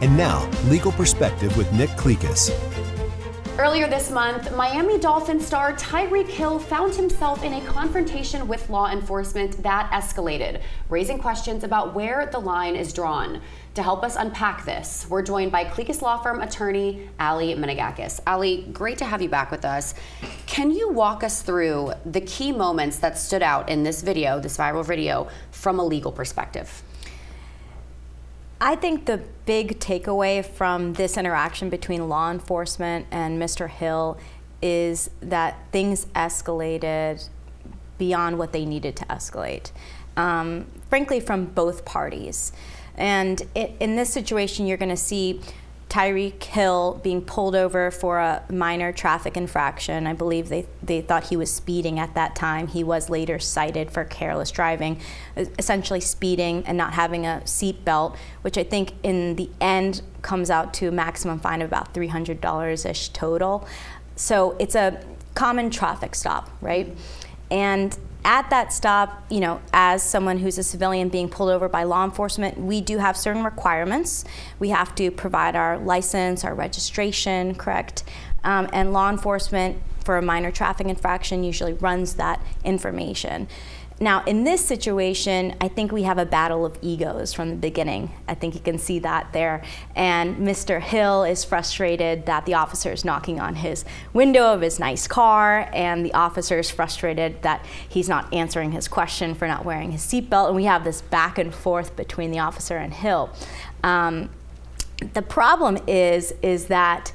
And now, Legal Perspective with Nick Clekis. Earlier this month, Miami Dolphins star Tyreek Hill found himself in a confrontation with law enforcement that escalated, raising questions about where the line is drawn. To help us unpack this, we're joined by Clekis Law Firm attorney Allie Menegakis. Allie, great to have you back with us. Can you walk us through the key moments that stood out in this video, this viral video, from a legal perspective? I think the big takeaway from this interaction between law enforcement and Mr. Hill is that things escalated beyond what they needed to escalate, frankly, from both parties. And in this situation, you're going to see Tyreek Hill being pulled over for a minor traffic infraction. I believe they thought he was speeding at that time. He was later cited for careless driving, essentially speeding and not having a seat belt, which I think in the end comes out to a maximum fine of about $300-ish total. So it's a common traffic stop, right? And at that stop, you know, as someone who's a civilian being pulled over by law enforcement, we do have certain requirements. We have to provide our license, our registration, correct? And law enforcement for a minor traffic infraction usually runs that information. Now, in this situation, I think we have a battle of egos from the beginning. I think you can see that there. And Mr. Hill is frustrated that the officer is knocking on his window of his nice car, and the officer is frustrated that he's not answering his question for not wearing his seatbelt, and we have this back and forth between the officer and Hill. The problem is that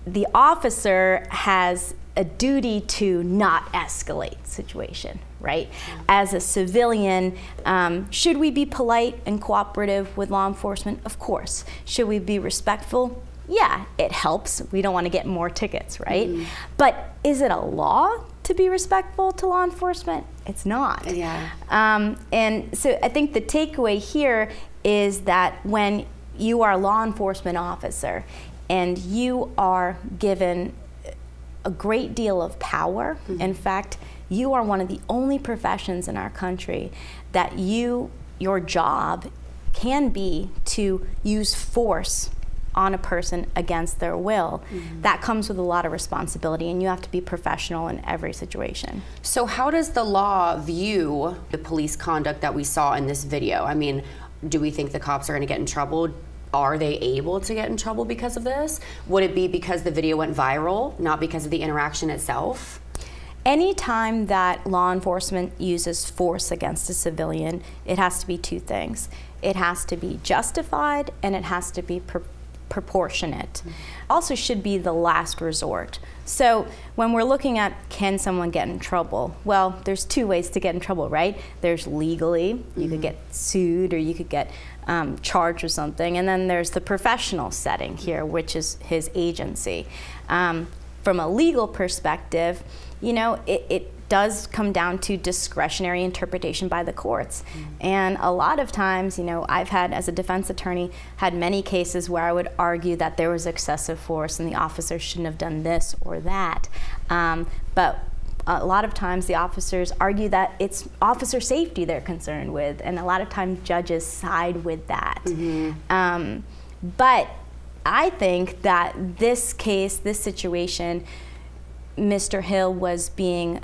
the officer has a duty to not escalate situation, right? As a civilian, should we be polite and cooperative with law enforcement? Of course. Should we be respectful? Yeah, it helps. We don't want to get more tickets, right? But is it a law to be respectful to law enforcement? It's not. Yeah. And so I think the takeaway here is that when you are a law enforcement officer and you are given a great deal of power. In fact, you are one of the only professions in our country that your job can be to use force on a person against their will. That comes with a lot of responsibility, and you have to be professional in every situation. So how does the law view the police conduct that we saw in this video? I mean, do we think the cops are going to get in trouble? Are they able to get in trouble because of this? Would it be because the video went viral, not because of the interaction itself? Anytime that law enforcement uses force against a civilian, it has to be two things. It has to be justified, and it has to be proportionate. Also should be the last resort. So when we're looking at can someone get in trouble, well, there's two ways to get in trouble, right? There's legally, you could get sued, or you could get charged with something, and then there's the professional setting here, which is his agency. From a legal perspective, you know, it does come down to discretionary interpretation by the courts. And a lot of times, you know, I've had, as a defense attorney, had many cases where I would argue that there was excessive force and the officer shouldn't have done this or that. But a lot of times the officers argue that it's officer safety they're concerned with, and a lot of times judges side with that. But I think that this case, this situation, Mr. Hill was being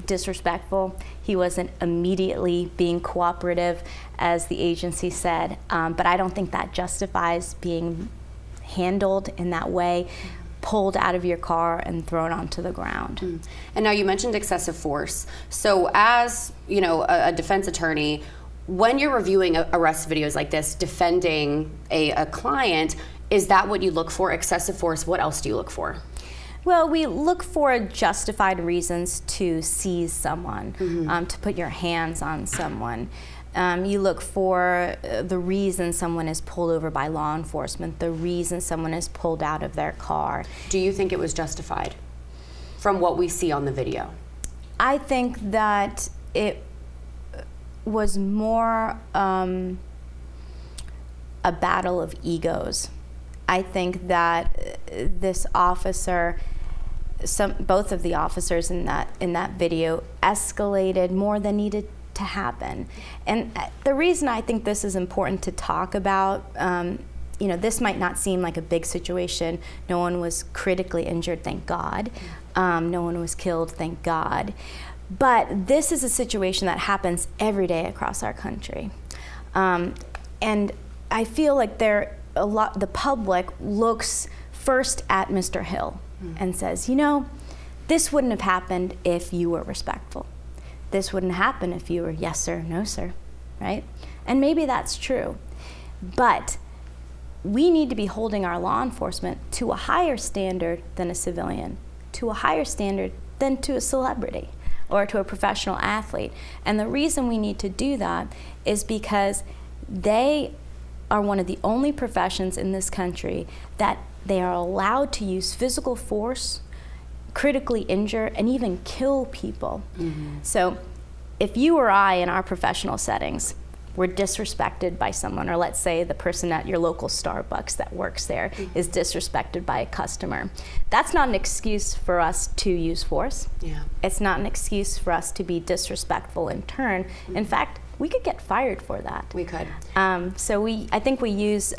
disrespectful. He wasn't immediately being cooperative, as the agency said, but I don't think that justifies being handled in that way, pulled out of your car and thrown onto the ground. And now you mentioned excessive force. So as, you know, a defense attorney, when you're reviewing arrest videos like this, defending a client, is that what you look for, excessive force? What else do you look for? Well, we look for justified reasons to seize someone, to put your hands on someone. You look for the reason someone is pulled over by law enforcement, the reason someone is pulled out of their car. Do you think it was justified from what we see on the video? I think that it was more a battle of egos. I think that this officer, both of the officers in that video escalated more than needed to happen. And the reason I think this is important to talk about, this might not seem like a big situation. No one was critically injured, thank God. No one was killed, thank God. But this is a situation that happens every day across our country. And I feel like the public looks first at Mr. Hill and says, this wouldn't have happened if you were respectful. This wouldn't happen if you were yes sir, no sir, right? And maybe that's true. But we need to be holding our law enforcement to a higher standard than a civilian, to a higher standard than to a celebrity or to a professional athlete. And the reason we need to do that is because they are one of the only professions in this country that they are allowed to use physical force, critically injure, and even kill people. So if you or I in our professional settings were disrespected by someone, or let's say the person at your local Starbucks that works there is disrespected by a customer, that's not an excuse for us to use force. It's not an excuse for us to be disrespectful in turn. In fact, we could get fired for that. We could. So I think we use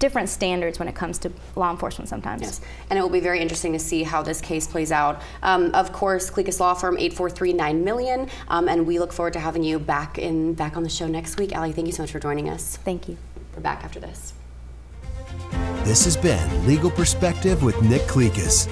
different standards when it comes to law enforcement sometimes. Yes, and it will be very interesting to see how this case plays out. Of course, Clekis Law Firm, 843-900000000, and we look forward to having you back on the show next week. Allie, thank you so much for joining us. Thank you. We're back after this. This has been Legal Perspective with Nick Clekis.